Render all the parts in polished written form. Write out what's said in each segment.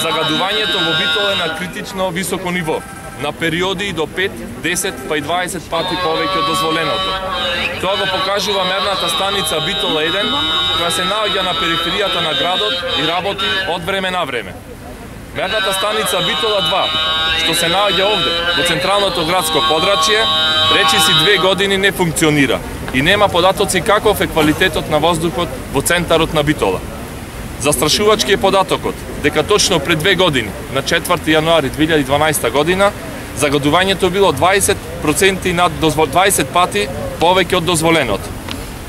Загадувањето во Битола е на критично високо ниво, на периоди до 5, 10 па и 20 пати повеќе од дозволеното. Тоа го покажува мерната станица Битола 1, која се наоѓа на периферијата на градот и работи од време на време. Мерната станица Битола 2, што се наоѓа овде, во централното градско подрачје, речиси 2 години не функционира и нема податоци каков е квалитетот на воздухот во центарот на Битола. Застрашувачки е податокот дека точно пред 2 години, на 4 јануари 2012 година, загадувањето било 20 пати повеќе од дозволеното.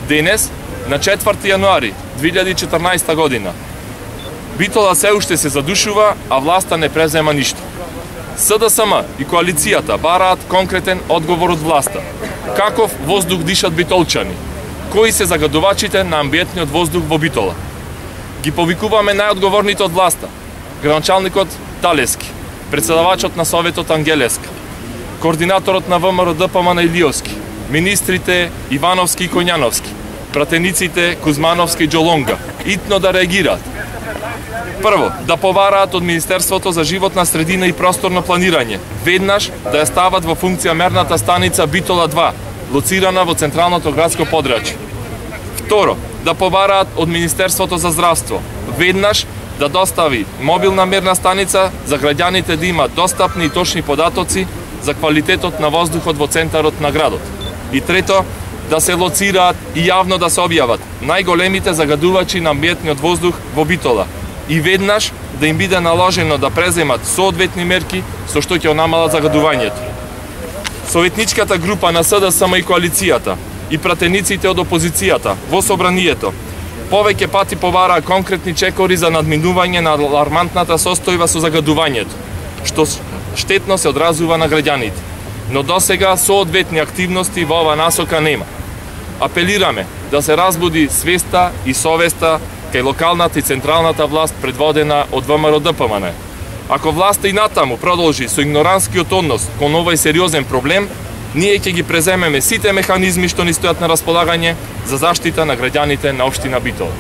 Денес, на 4 јануари 2014 година, Битола се уште се задушува, а власта не презема ништо. СДСМ и коалицијата бараат конкретен одговор од власта. Каков воздух дишат битолчани? Кои се загадувачите на амбиентниот воздух во Битола? Ги повикуваме најодговорните од власта. Градоначалникот Талески, председавачот на Советот Ангелеска, координаторот на ВМРО ДПМН Илиовски, министрите Ивановски и Коњановски, пратениците Кузмановски и Џолонга, итно да реагираат. Прво, да побараат од Министерството за животна средина и просторно планирање, веднаш да ја стават во функција мерната станица Битола 2, лоцирана во централното градско подрачје. Второ, да побараат од Министерството за здравство, веднаш да достави мобилна мерна станица за граѓаните да имаат достапни и точни податоци за квалитетот на воздухот во центарот на градот. И трето, да се лоцираат и јавно да се објават најголемите загадувачи на амбиентниот воздух во Битола и веднаш да им биде наложено да преземат соодветни мерки со што ќе намалат загадувањето. Советничката група на СДСМ и коалицијата и пратениците од опозицијата во собранието повеќе пати побараа конкретни чекори за надминување на алармантната состојба со загадувањето, што штетно се одразува на граѓаните. Но досега соодветни активности во ова насока нема. Апелираме да се разбуди свеста и совеста кај локалната и централната власт предводена од ВМРО ДПМН. Ако власта и натаму продолжи со игноранскиот однос кон овој сериозен проблем, ние ќе ги преземеме сите механизми што ни стојат на располагање за заштита на граѓаните на општина Битола.